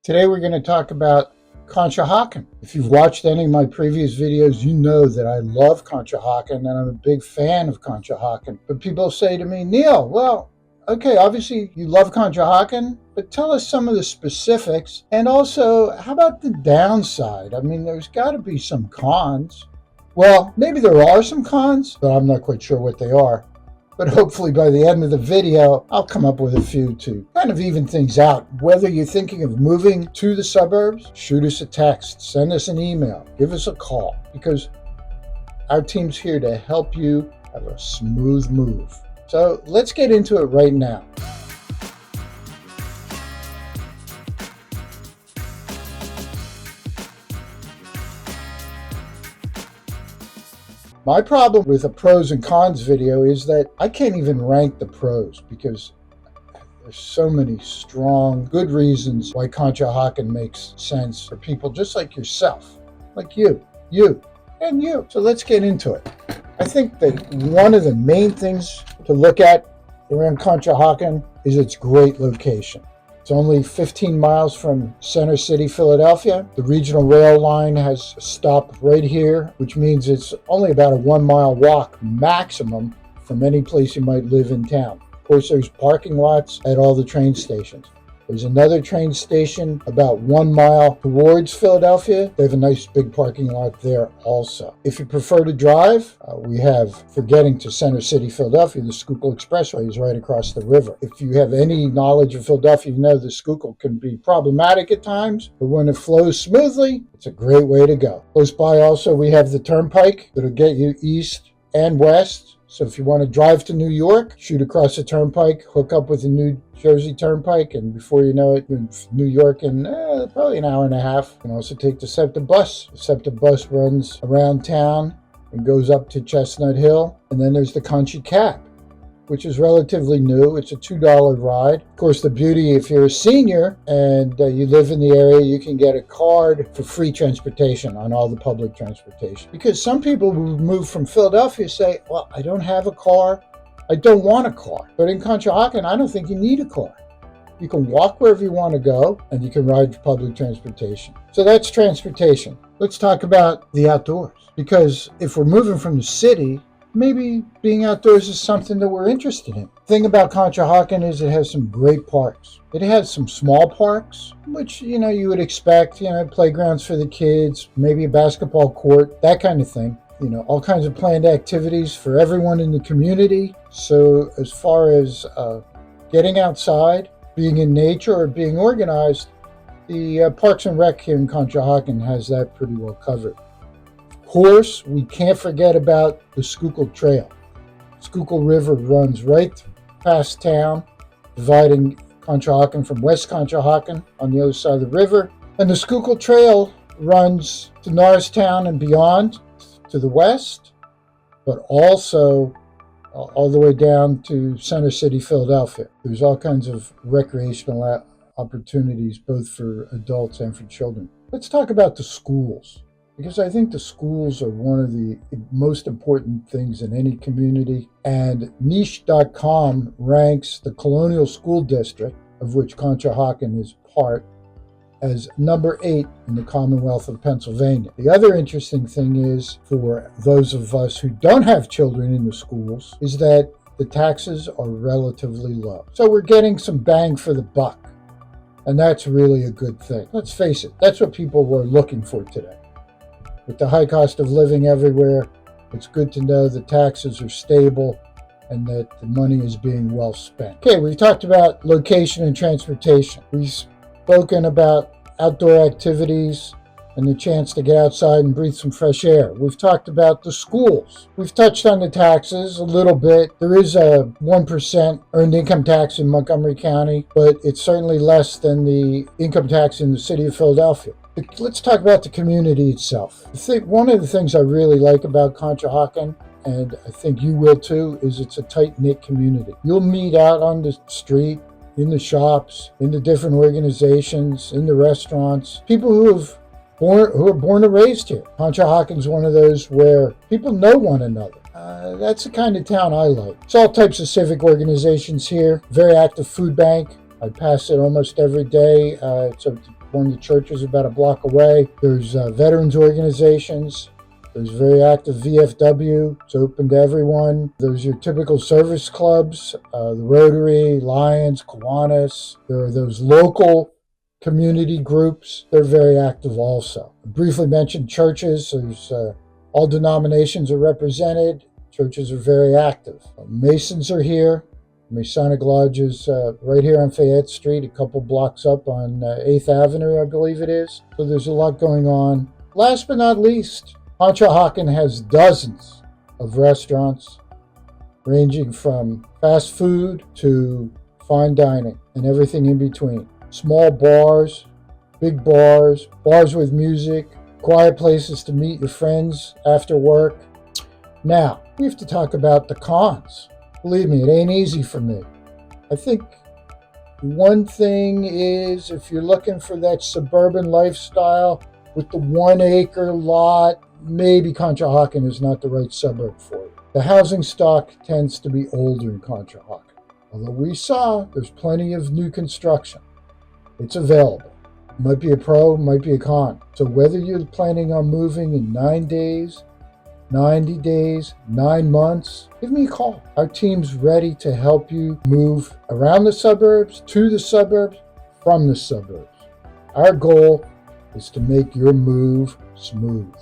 Today we're going to talk about Conshohocken. If you've watched any of my previous videos, you know that I love Conshohocken and I'm a big fan of Conshohocken. But people say to me, Neil, well, okay, obviously you love Conshohocken, but tell us some of the specifics. And also, how about the downside? I mean, there's got to be some cons. Well, maybe there are some cons, but I'm not quite sure what they are. But hopefully by the end of the video, I'll come up with a few to kind of even things out. Whether you're thinking of moving to the suburbs, shoot us a text, send us an email, give us a call, because our team's here to help you have a smooth move. So let's get into it right now. My problem with a pros and cons video is that I can't even rank the pros because there's so many strong, good reasons why Conshohocken makes sense for people just like yourself, like you, and you. So let's get into it. I think that one of the main things to look at around Conshohocken is its great location. It's only 15 miles from Center City, Philadelphia. The regional rail line has a stop right here, which means it's only about a 1 mile walk maximum from any place you might live in town. Of course, there's parking lots at all the train stations. There's another train station about 1 mile towards Philadelphia. They have a nice big parking lot there also. If you prefer to drive, we have, for getting to Center City, Philadelphia, the Schuylkill Expressway is right across the river. If you have any knowledge of Philadelphia, you know the Schuylkill can be problematic at times, but when it flows smoothly, it's a great way to go. Close by also, we have the Turnpike that'll get you east and west. So if you want to drive to New York, shoot across the Turnpike, hook up with the New Jersey Turnpike, and before you know it, you're in New York in probably an hour and a half. You can also take the Septa Bus. The Septa Bus runs around town and goes up to Chestnut Hill. And then there's the Conshy cab, which is relatively new. It's a $2 ride. Of course, the beauty, if you're a senior and you live in the area, you can get a card for free transportation on all the public transportation. Because some people who move from Philadelphia say, well, I don't have a car. I don't want a car. But in Conshohocken, I don't think you need a car. You can walk wherever you want to go, and you can ride public transportation. So that's transportation. Let's talk about the outdoors. Because if we're moving from the city, maybe being outdoors is something that we're interested in. The thing about Conshohocken is it has some great parks. It has some small parks, which, you would expect, playgrounds for the kids, maybe a basketball court, that kind of thing. All kinds of planned activities for everyone in the community. So as far as getting outside, being in nature, or being organized, the Parks and Rec here in Conshohocken has that pretty well covered. Of course, we can't forget about the Schuylkill Trail. Schuylkill River runs right past town, dividing Conshohocken from West Conshohocken on the other side of the river. And the Schuylkill Trail runs to Norristown and beyond to the west, but also all the way down to Center City, Philadelphia. There's all kinds of recreational opportunities, both for adults and for children. Let's talk about the schools, because I think the schools are one of the most important things in any community. And niche.com ranks the Colonial School District, of which Conshohocken is part, as number 8 in the Commonwealth of Pennsylvania. The other interesting thing is, for those of us who don't have children in the schools, is that the taxes are relatively low. So we're getting some bang for the buck. And that's really a good thing. Let's face it, that's what people were looking for today. With the high cost of living everywhere, it's good to know the taxes are stable and that the money is being well spent. Okay, we've talked about location and transportation. We've spoken about outdoor activities and the chance to get outside and breathe some fresh air. We've talked about the schools. We've touched on the taxes a little bit. There is a 1% earned income tax in Montgomery County, but it's certainly less than the income tax in the city of Philadelphia. Let's talk about the community itself. I think one of the things I really like about Conshohocken, and I think you will too, is it's a tight-knit community. You'll meet out on the street, in the shops, in the different organizations, in the restaurants, people who are born and raised here. Conshohocken's one of those where people know one another. That's the kind of town I like. There's all types of civic organizations here, very active food bank. I pass it almost every day. It's one of the churches about a block away. There's veterans organizations. There's very active VFW. It's open to everyone. There's your typical service clubs, the Rotary, Lions, Kiwanis. There are those local community groups. They're very active also. I briefly mentioned churches. There's all denominations are represented. Churches are very active. Masons are here. Masonic Lodge is right here on Fayette Street, a couple blocks up on 8th Avenue, I believe it is. So there's a lot going on. Last but not least, Conshohocken has dozens of restaurants, ranging from fast food to fine dining and everything in between. Small bars, big bars, bars with music, quiet places to meet your friends after work. Now, we have to talk about the cons. Believe me, it ain't easy for me. I think one thing is, if you're looking for that suburban lifestyle with the 1 acre lot, maybe Conshohocken is not the right suburb for you. The housing stock tends to be older in Conshohocken. Although we saw there's plenty of new construction. It's available. Might be a pro, might be a con. So whether you're planning on moving in 9 days, 90 days, 9 months, give me a call. Our team's ready to help you move around the suburbs, to the suburbs, from the suburbs. Our goal is to make your move smooth.